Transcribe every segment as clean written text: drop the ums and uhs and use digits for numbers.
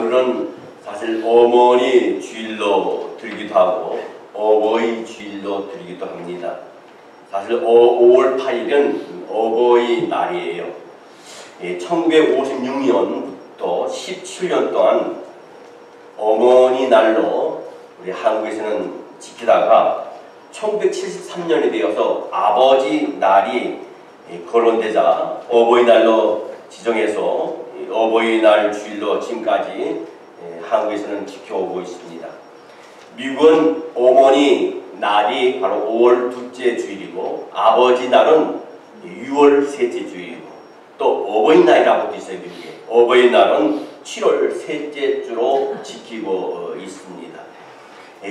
오늘은 사실 어머니 주일로 드리기도 하고 어버이 주일로 드리기도 합니다. 사실 5월 8일은 어버이날이에요. 1956년부터 17년 동안 어머니날로 우리 한국에서는 지키다가 1973년이 되어서 아버지날이 거론되자 어버이날로 지정해서 어버이날 주일로 지금까지 한국에서는 지켜오고 있습니다. 미국은 어머니 날이 바로 5월 둘째 주일이고 아버지 날은 6월 셋째 주일이고 또 어버이날이라고도 있어요. 미국에. 어버이날은 7월 셋째 주로 지키고 있습니다.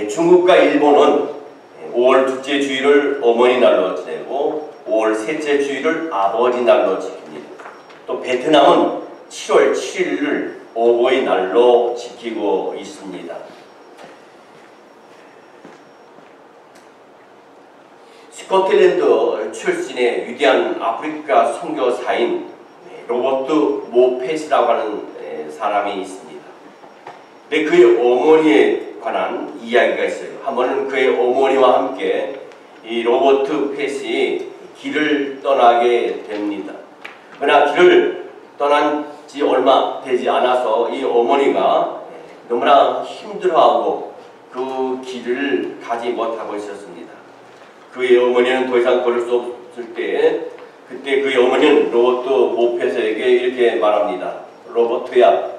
중국과 일본은 5월 둘째 주일을 어머니날로 지내고 5월 셋째 주일을 아버지날로 지킵니다. 또 베트남은 7월 7일을 어버이날로 지키고 있습니다. 스코틀랜드 출신의 위대한 아프리카 선교사인 로버트 모펫이라고 하는 사람이 있습니다. 근데 그의 어머니에 관한 이야기가 있어요. 한 번은 그의 어머니와 함께 이 로버트 펫이 길을 떠나게 됩니다. 그러나 길을 떠난 지 얼마 되지 않아서 이 어머니가 너무나 힘들어하고 그 길을 가지 못하고 있었습니다. 그의 어머니는 더 이상 걸을 수 없을 때 그때 그의 어머니는 로버트 모펫에게 이렇게 말합니다. 로버트야,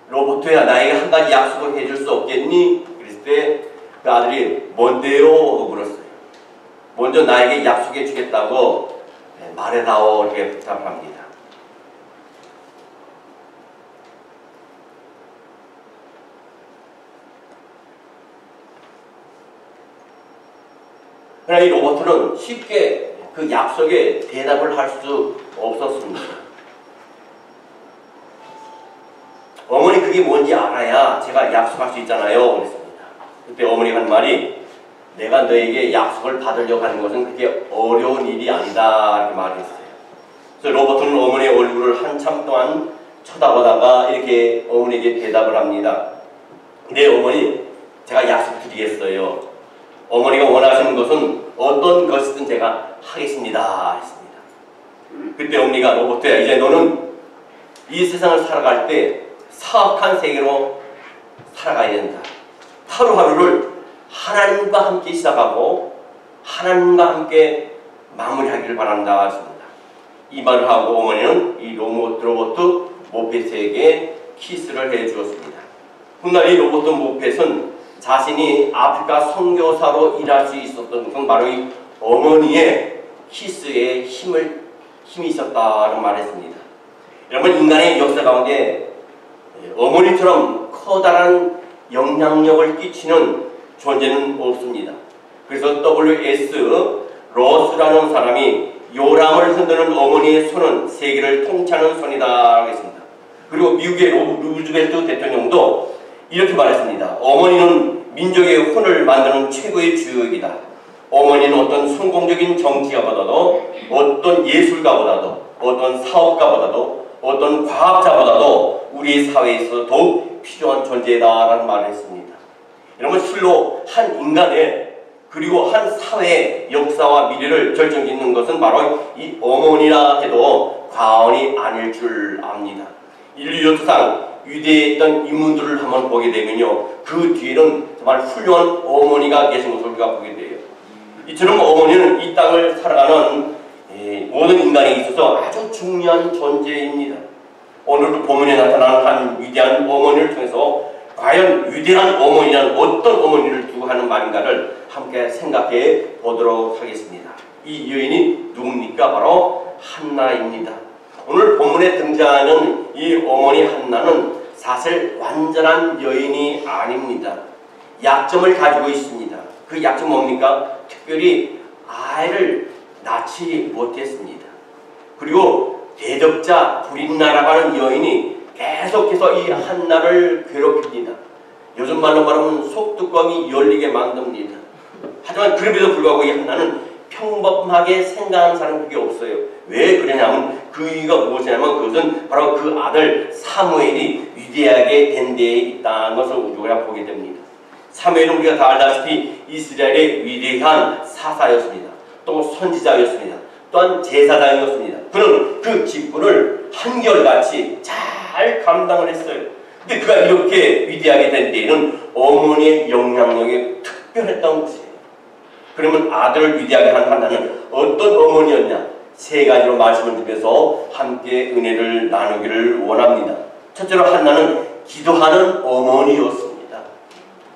로버트야, 나에게 한 가지 약속을 해줄 수 없겠니? 그랬을 때 그 아들이 뭔데요? 하고 물었어요. 먼저 나에게 약속해 주겠다고 말해다오 이렇게 부탁합니다. 그러나 이 로버트는 쉽게 그 약속에 대답을 할 수 없었습니다. 어머니 그게 뭔지 알아야 제가 약속할 수 있잖아요. 그랬습니다. 그때 어머니가 한 말이 내가 너에게 약속을 받으려고 하는 것은 그렇게 어려운 일이 아니다 이렇게 말했어요. 그래서 로버트는 어머니의 얼굴을 한참 동안 쳐다보다가 이렇게 어머니에게 대답을 합니다. 네 어머니, 제가 약속드리겠어요. 어머니가 원하시는 것은 어떤 것이든 제가 하겠습니다 했습니다. 그때 어머니가 로버트야, 이제 너는 이 세상을 살아갈 때 사악한 세계로 살아가야 된다. 하루하루를 하나님과 함께 시작하고 하나님과 함께 마무리하기를 바란다 했습니다. 이 말을 하고 어머니는 이 로버트 모펫에게 키스를 해 주었습니다. 훗날 이 로버트 모펫은 자신이 아프리카 선교사로 일할 수 있었던 것은 바로 이 어머니의 키스에 힘이 있었다고 말했습니다. 여러분, 인간의 역사 가운데 어머니처럼 커다란 영향력을 끼치는 존재는 없습니다. 그래서 W.S. 로스라는 사람이 요람을 흔드는 어머니의 손은 세계를 통치하는 손이다 하겠습니다. 그리고 미국의 루즈벨트 대통령도 이렇게 말했습니다. 어머니는 민족의 혼을 만드는 최고의 주역이다. 어머니는 어떤 성공적인 정치가보다도 어떤 예술가보다도 어떤 사업가보다도 어떤 과학자보다도 우리 사회에서 더욱 필요한 존재다라는 말을 했습니다. 여러분, 실로 한 인간의 그리고 한 사회의 역사와 미래를 결정짓는 것은 바로 이 어머니라 해도 과언이 아닐 줄 압니다. 인류 역사상 위대했던 인물들을 한번 보게 되면요, 그 뒤에는 정말 훌륭한 어머니가 계신 것을 우리가 보게 돼요. 이처럼 어머니는 이 땅을 살아가는 모든 인간에 있어서 아주 중요한 존재입니다. 오늘 본문에 나타나는 한 위대한 어머니를 통해서 과연 위대한 어머니란 어떤 어머니를 두고 하는 말인가를 함께 생각해 보도록 하겠습니다. 이 여인이 누굽니까? 바로 한나입니다. 오늘 본문에 등장하는 이 어머니 한나는 사실 완전한 여인이 아닙니다. 약점을 가지고 있습니다. 그 약점 뭡니까? 특별히 아이를 낳지 못했습니다. 그리고 대적자 불임나라고 하는 여인이 계속해서 이 한나를 괴롭힙니다. 요즘 말로 말하면 속뚜껑이 열리게 만듭니다. 하지만 그럼에도 불구하고 이 한나는 평범하게 생각하는 사람은 그게 없어요. 왜 그러냐면 그 이유가 무엇이냐면 그것은 바로 그 아들 사무엘이 위대하게 된 데에 있다는 것을 우리가 보게 됩니다. 사무엘은 우리가 다 알다시피 이스라엘의 위대한 사사였습니다. 또 선지자였습니다. 또한 제사장이었습니다. 그는 그 직분을 한결같이 잘 감당을 했어요. 근데 그가 이렇게 위대하게 된 데에는 어머니의 영향력이 특별했던 것이에요. 그러면 아들을 위대하게 한 한나는 어떤 어머니였냐? 세 가지로 말씀을 드려서 함께 은혜를 나누기를 원합니다. 첫째로 한나는 기도하는 어머니였습니다.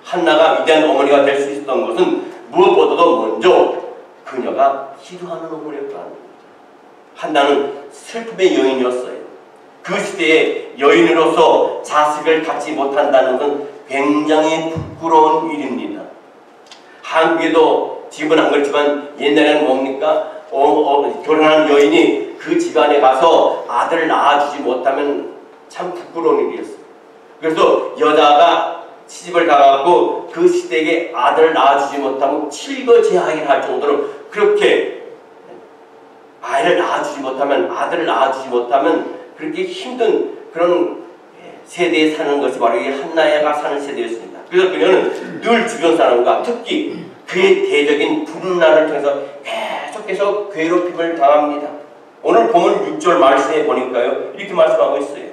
한나가 위대한 어머니가 될 수 있었던 것은 무엇보다도 먼저 그녀가 기도하는 어머니였다는 겁니다. 한나는 슬픔의 여인이었어요. 그 시대에 여인으로서 자식을 갖지 못한다는 것은 굉장히 부끄러운 일입니다. 한국에도 지금은 안 그렇지만 옛날에는 뭡니까? 결혼한 여인이 그 집안에 가서 아들을 낳아주지 못하면 참 부끄러운 일이었어요. 그래서 여자가 시집을 가갖고 그 시댁에 아들을 낳아주지 못하면 칠거제하기를 할 정도로 그렇게 아들을 낳아주지 못하면 그렇게 힘든 그런 세대에 사는 것이 바로 이 한나야가 사는 세대였습니다. 그래서 그녀는 늘 주변 사람과 특히 그의 대적인 분란을 통해서 계속해서 괴롭힘을 당합니다. 오늘 보면 6절 말씀에 보니까요 이렇게 말씀하고 있어요.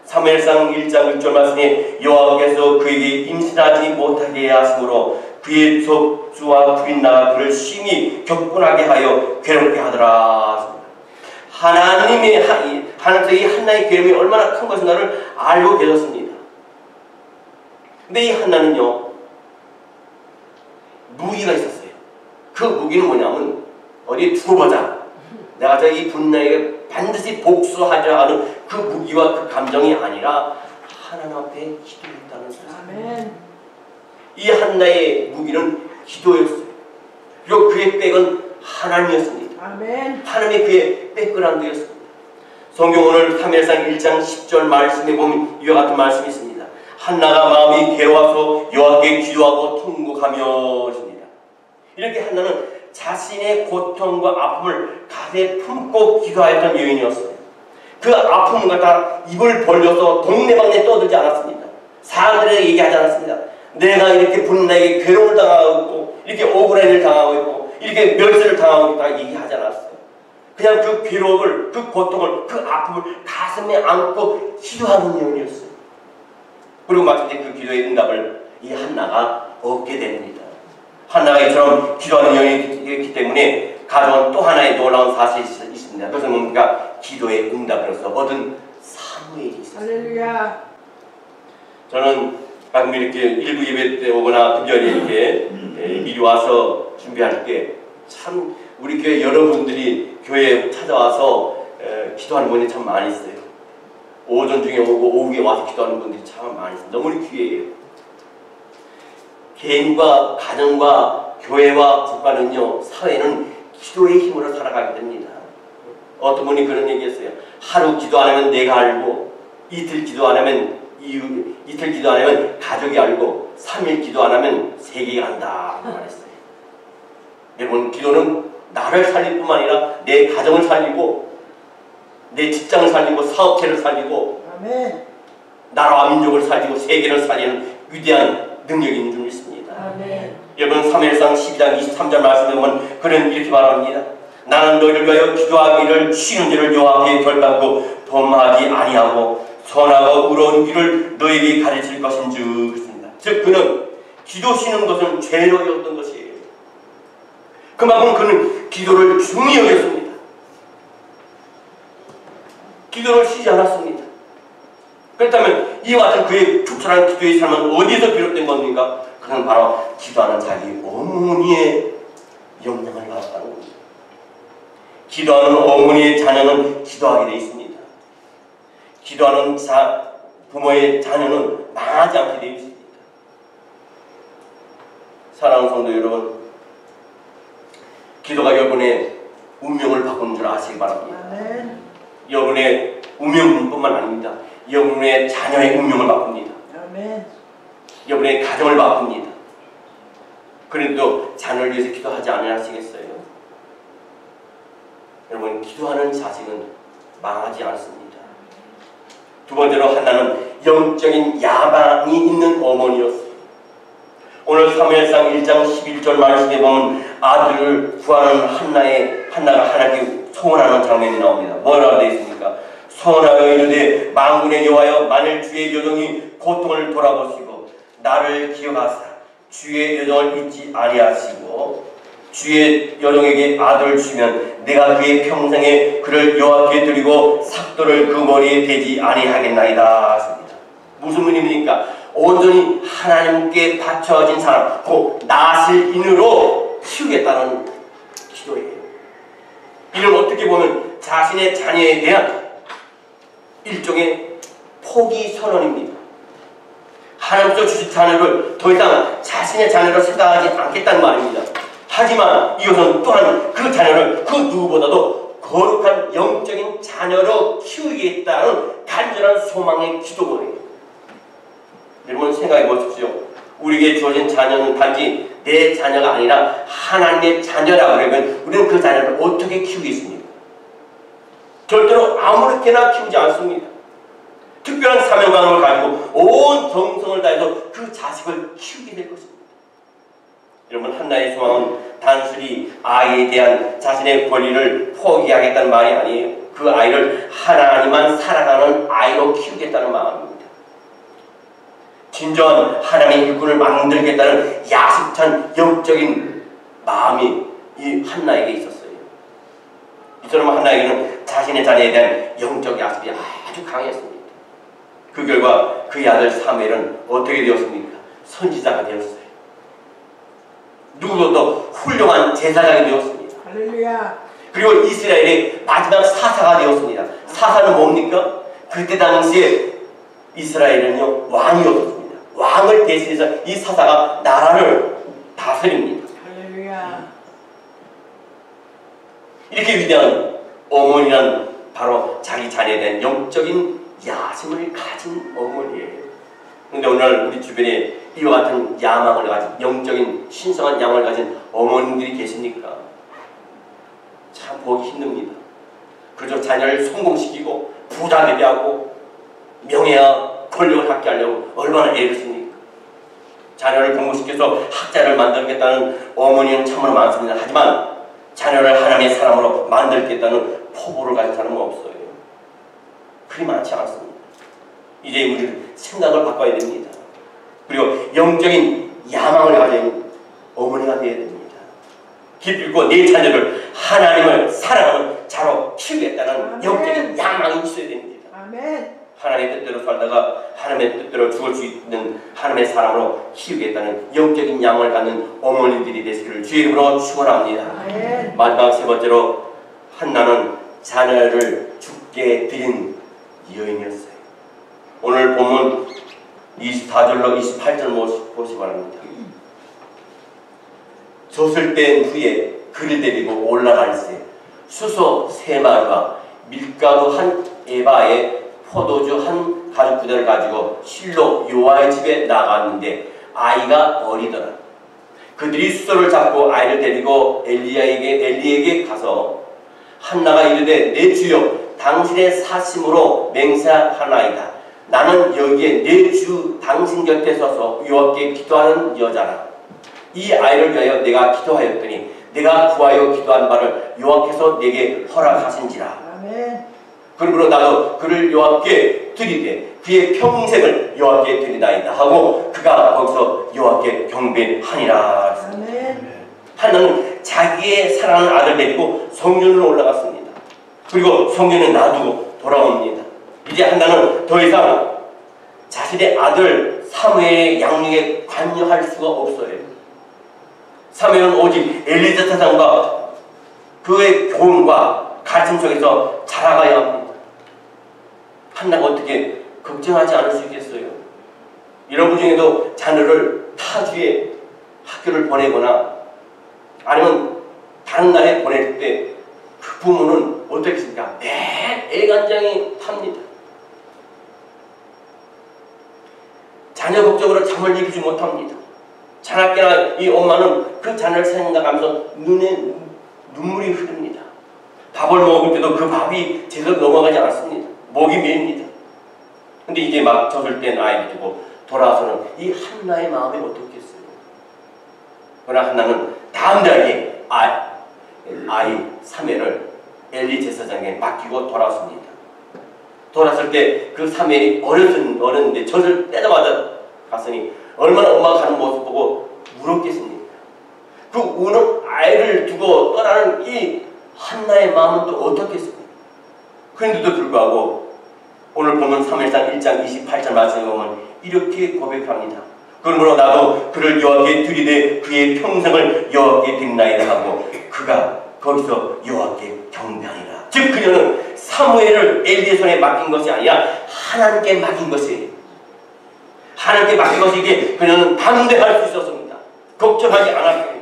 사무엘상 1장 6절 말씀에 여호와께서 그에게 임신하지 못하게 하심으로 그의 족주와 부인나가 그를 심히 격분하게 하여 괴롭게 하더라. 하나님의 이 한나의 괴로움이 얼마나 큰 것인가를 알고 계셨습니다. 근데 이 한나는요 무기가 있었어요. 그 무기는 뭐냐면 어디 두고 보자. 내가 이 분나에게 반드시 복수하자 하는 그 무기와 그 감정이 아니라 하나님 앞에 기도했다는 사실. 이 한나의 무기는 기도였어요. 그리고 그의 백은 하나님이었습니다. 아멘. 하나님이 그의 백그라운드였습니다. 성경 오늘 사무엘상 1장 10절 말씀에 보면 이와 같은 말씀이 있습니다. 한나가 마음이 괴로워서 여호와께 기도하고 통곡하며 있습니다. 이렇게 한나는 자신의 고통과 아픔을 가슴에 품고 기도하였던 여인이었어요. 그 아픔을 갖다 입을 벌려서 동네방네 떠들지 않았습니다. 사람들에게 얘기하지 않았습니다. 내가 이렇게 분나에게 괴로움을 당하고 이렇게 억울한 일을 당하고 있고 이렇게 멸시를 당하고 있다 얘기하지 않았어요. 그냥 그 괴로움을, 그 고통을, 그 아픔을 가슴에 안고 기도하는 여인이었어요. 그리고 마침내 그 기도의 응답을 이 한나가 얻게 됩니다. 한나가 이처럼 기도하는 여인이기 때문에 가져온 또 하나의 놀라운 사실이 있습니다. 그것은 뭡니까? 기도의 응답으로서 얻은 사무엘이 있었어요. 할렐루야. 저는 가끔 이렇게 일부 예배 때 오거나 특별히 이렇게 미리 와서 준비할 때 참 우리 교회 여러분들이 교회에 찾아와서 기도하는 분이 참 많이 있어요. 오전 중에 오고 오후에 와서 기도하는 분들이 참 많이 있어요. 너무 귀해요. 개인과 가정과 교회와 국가는요, 사회는 기도의 힘으로 살아가게 됩니다. 어떤 분이 그런 얘기했어요. 하루 기도 안 하면 내가 알고, 이틀 기도 안 하면 이틀 기도 안 하면 가족이 알고, 3일 기도 안 하면 세계가 안다 말했어요. 여러분, 기도는 나를 살릴 뿐만 아니라 내 가정을 살리고 내 직장을 살리고 사업체를 살리고 아멘. 나라와 민족을 살리고 세계를 살리는 위대한 능력이 있는 줄 믿습니다. 아멘. 여러분 사무엘상 12장 23절 말씀에 보면 그는 이렇게 말합니다. 나는 너희를 위하여 기도하기를 쉬는 일을 여호와께 결단코 범하지 아니하고 선하고 의로운 길을 너에게 가르칠 것인즉 그렇습니다. 즉 그는 기도 쉬는 것은 죄로 여겼던 것이에요. 그만큼 그는 기도를 중히 여겼습니다. 기도를 쉬지 않았습니다. 그렇다면 이와 같은 그의 축철한 기도의 삶은 어디서 비롯된 겁니까? 그는 바로 기도하는 자기 어머니의 영향을 받았다는 겁니다. 기도하는 어머니의 자녀는 기도하게 되어 있습니다. 기도하는 부모의 자녀는 망하지 않게 되어 있습니다. 사랑하는 성도 여러분, 기도가 여러분의 운명을 바꾸는 줄 아시기 바랍니다. 아멘. 여러분의 운명뿐만 아닙니다. 여러분의 자녀의 운명을 바꿉니다. 아멘. 여러분의 가정을 바꿉니다. 그래도 자녀를 위해서 기도하지 않으시겠어요? 여러분, 기도하는 자식은 망하지 않습니다. 두 번째로 한나는 영적인 야망이 있는 어머니였어요. 오늘 사무엘상 1장 11절 말씀에 보면 아들을 구하는 한나가 하나님께 소원하는 장면이 나옵니다. 뭐라고 되어 있습니까? 소원하여 이르되 만군의 여호와여, 만일 주의 여종이 고통을 돌아보시고 나를 기억하사 주의 여종을 잊지 아니하시고 주의 여종에게 아들을 주면 내가 그의 평생에 그를 여호와께 드리고 삭도를 그 머리에 대지 아니하겠나이다 하십니다. 무슨 의미입니까? 온전히 하나님께 바쳐진 사람, 곧 낫을 인으로 키우겠다는 기도예요. 이는 어떻게 보면 자신의 자녀에 대한 일종의 포기 선언입니다. 하나님께서 주신 자녀를 더 이상 자신의 자녀로 생각하지 않겠다는 말입니다. 하지만 이것은 또한 그 자녀를 그 누구보다도 거룩한 영적인 자녀로 키우겠다는 간절한 소망의 기도거예요. 여러분, 생각해 보십시오. 우리에게 주어진 자녀는 단지 내 자녀가 아니라 하나님의 자녀라고 그러면 우리는 그 자녀를 어떻게 키우겠습니까? 절대로 아무렇게나 키우지 않습니다. 특별한 사명감을 가지고 온 정성을 다해서 그 자식을 키우게 될 것입니다. 여러분, 한나의 소망은 단순히 아이에 대한 자신의 권리를 포기하겠다는 말이 아니에요. 그 아이를 하나님만 살아가는 아이로 키우겠다는 마음입니다. 진정한 하나님의 일꾼을 만들겠다는 야심찬 영적인 마음이 이 한나에게 있었어요. 이 사람 한나에게는 자신의 자녀에 대한 영적 야심이 아주 강했습니다. 그 결과 그의 아들 사무엘은 어떻게 되었습니까? 선지자가 되었어요. 누구보다도 훌륭한 제사장이 되었습니다. 할렐루야. 그리고 이스라엘의 마지막 사사가 되었습니다. 사사는 뭡니까? 그때 당시에 이스라엘은요, 왕이 없었습니다. 왕을 대신해서 이 사사가 나라를 다스립니다. 할렐루야. 이렇게 위대한 어머니란 바로 자기 자녀에 대한 영적인 야심을 가진 어머니예요. 그런데 오늘 우리 주변에 이와 같은 야망을 가진, 영적인 신성한 야망을 가진 어머님들이 계십니까? 참 보기 힘듭니다. 그저 자녀를 성공시키고 부자 되게 하고 명예와 권력을 갖게 하려고 얼마나 애를 씁니까? 자녀를 공부시켜서 학자를 만들겠다는 어머니는 참으로 많습니다. 하지만 자녀를 하나님의 사람으로 만들겠다는 포부를 가진 사람은 없어요. 그리 많지 않습니다. 이제 우리는 생각을 바꿔야 됩니다. 그리고 영적인 야망을 가진 어머니가 되어야 됩니다. 기필코 내 자녀를 하나님을 사랑하는 자로 키우겠다는 아멘. 영적인 야망이 있어야 됩니다. 아멘. 하나님의 뜻대로 살다가 하나님의 뜻대로 죽을 수 있는 하나님의 사람으로 키우겠다는 영적인 야망을 갖는 어머니들이 되시기를 주의 이름으로 축원합니다. 아멘. 마지막 세 번째로 한나는 자녀를 죽게 드린 여인이었어요. 오늘 본문 24절로 28절 보시기 바랍니다. 젖을 뺀 후에 그를 데리고 올라갈새 수소 3마리와 밀가루 1에바에 포도주 1가죽부대를 가지고 실로 요아의 집에 나갔는데 아이가 어리더라. 그들이 수소를 잡고 아이를 데리고 엘리에게 가서 한나가 이르되 내 주여 당신의 사심으로 맹세하나이다. 나는 여기에 내 주 당신 곁에 서서 여호와께 기도하는 여자라. 이 아이를 위하여 내가 기도하였더니 내가 구하여 기도한 바를 여호와께서 내게 허락하신지라. 아멘. 그러므로 나도 그를 여호와께 드리되 그의 평생을 여호와께 드리나이다 하고 그가 거기서 여호와께 경배하니라. 아멘. 한나는 자기의 사랑하는 아들 데리고 성전으로 올라갔습니다. 그리고 성전에 놔두고 돌아옵니다. 이제 한나는 더 이상 자신의 아들 사무엘의 양육에 관여할 수가 없어요. 사무엘은 오직 엘리자 사장과 그의 교훈과 가르침 속에서 자라가야 합니다. 한나가 어떻게 걱정하지 않을 수 있겠어요? 여러분 중에도 자녀를 타주의 학교를 보내거나 아니면 다른 나라에 보낼 때 그 부모는 어떻겠습니까? 매일 애간장이 탑니다. 자녀 걱정으로 잠을 이루지 못합니다. 자나깨나 이 엄마는 그 자녀를 생각하면서 눈에 눈물이 흐릅니다. 밥을 먹을 때도 그 밥이 제대로 넘어가지 않습니다. 목이 메입니다. 근데 이제 막 젖을 땐 아이를 두고 돌아와서는 이 한나의 마음이 어떻겠어요? 그러나 한나는 다음 달에 아이 사멜을 엘리 제사장에게 맡기고 돌아왔습니다. 돌아왔을 때 그 사멜이 어렸는데 젖을 떼자마자 갔으니 얼마나 엄마가 가는 모습 보고 울었겠습니까? 그 우는 아이를 두고 떠나는 이 한나의 마음은 또 어떻겠습니까? 그런데도 불구하고 오늘 보면 사무엘상 1장 28절 말씀에 보면 이렇게 고백합니다. 그러므로 나도 그를 여호와께 드리되 그의 평생을 여호와께 드리나이다 하고 그가 거기서 여호와께 경배하니라. 즉 그녀는 사무엘을 엘리의 손에 맡긴 것이 아니라 하나님께 맡긴 것이에요. 하나님께 맡긴 것이기에 그녀는 담대할 수 있었습니다. 걱정하지 않았기 때문에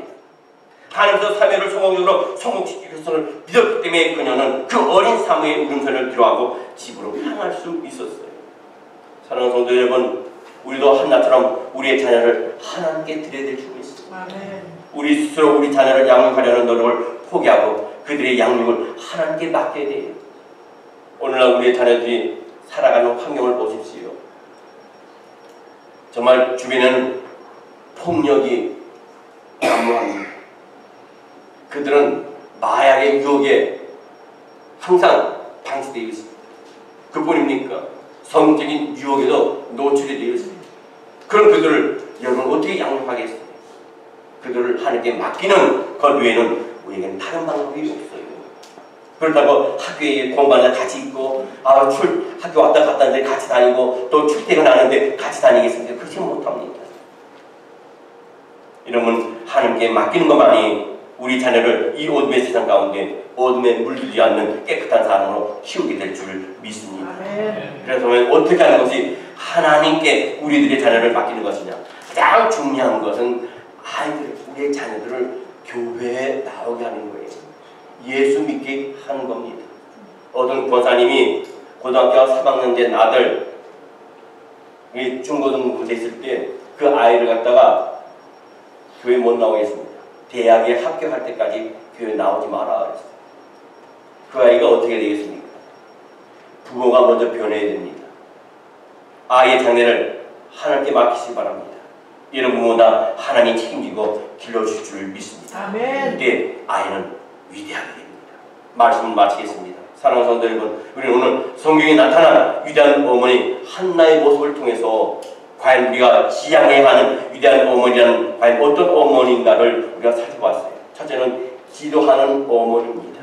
하나님께서 사무엘을 성공적으로 성공시킬 것을 믿었기 때문에 그녀는 그 어린 사무엘의 울음소리를 들어하고 집으로 향할 수 있었어요. 사랑하는 성도 여러분, 우리도 한나처럼 우리의 자녀를 하나님께 드려야 될 줄이 있습니다. 아멘. 우리 스스로 우리 자녀를 양육하려는 노력을 포기하고 그들의 양육을 하나님께 맡겨야 돼요. 오늘날 우리의 자녀들이 살아가는 환경을 보십시오. 정말 주변에는 폭력이 난무합니다. 그들은 마약의 유혹에 항상 방치되어 있습니다. 그뿐입니까? 성적인 유혹에도 노출이 되어 있습니다. 그런 그들을 여러분 어떻게 양육하겠어요? 그들을 하나님께 맡기는 것 외에는 우리에게는 다른 방법이 없어요. 그렇다고 학교에 공부하는데 같이 있고 학교 왔다 갔다 하는데 같이 다니고 또 출퇴근하는데 같이 다니겠습니까? 그렇지 못합니다. 여러분 하나님께 맡기는 것만이 우리 자녀를 이 어둠의 세상 가운데 어둠에 물들지 않는 깨끗한 사람으로 키우게 될 줄 믿습니다. 아멘. 그래서 어떻게 하는 것이 하나님께 우리들의 자녀를 맡기는 것이냐. 가장 중요한 것은 우리의 자녀들을 교회에 나오게 하는 거예요. 예수 믿게 하는 겁니다. 어떤 권사님이 고등학교 3학년 된 아들 중고등부에 있을 때 그 아이를 갖다가 교회 못 나오게 했습니다. 대학에 합격할 때까지 교회 나오지 마라 그랬어요. 그 아이가 어떻게 되겠습니까? 부모가 먼저 변해야 됩니다. 아이의 장래를 하나님께 맡기시기 바랍니다. 이런 부모나 하나님이 책임지고 길러주실 줄 믿습니다. 아멘. 그때 아이는 위대하게 됩니다. 말씀을 마치겠습니다. 사랑하는 성도 여러분, 우리는 오늘 성경에 나타난 위대한 어머니 한나의 모습을 통해서 과연 우리가 지향해야 하는 위대한 어머니라는 과연 어떤 어머니인가를 우리가 살펴봤어요. 첫째는 기도하는 어머니입니다.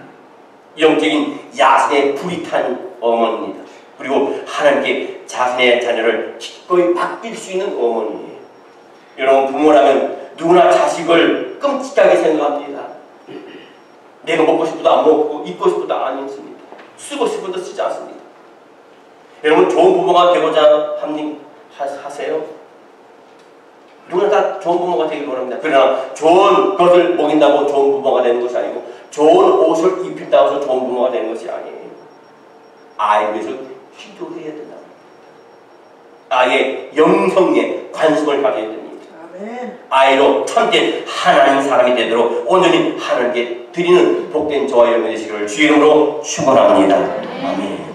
영적인 야신에 불이 탄 어머니입니다. 그리고 하나님께 자신의 자녀를 기꺼이 맡길 수 있는 어머니예요. 여러분 부모라면 누구나 자식을 끔찍하게 생각합니다. 내가 먹고 싶어도 안 먹고 입고 싶어도 안 입습니다. 쓰고 싶어도 쓰지 않습니다. 여러분 좋은 부모가 되고자 하세요? 누구나 다 좋은 부모가 되길 원합니다. 그러나 좋은 것을 먹인다고 좋은 부모가 되는 것이 아니고 좋은 옷을 입힌다고 해서 좋은 부모가 되는 것이 아니에요. 아이를 위해서 기도해야 된다. 아이의 영성에 관심을 가져야 됩니다. 아멘. 아이로 참된 하나님 사람이 되도록 온전히 하나님께 드리는 복된 저와 여러분의 되시기를 주의 이름으로 축원합니다. 아멘.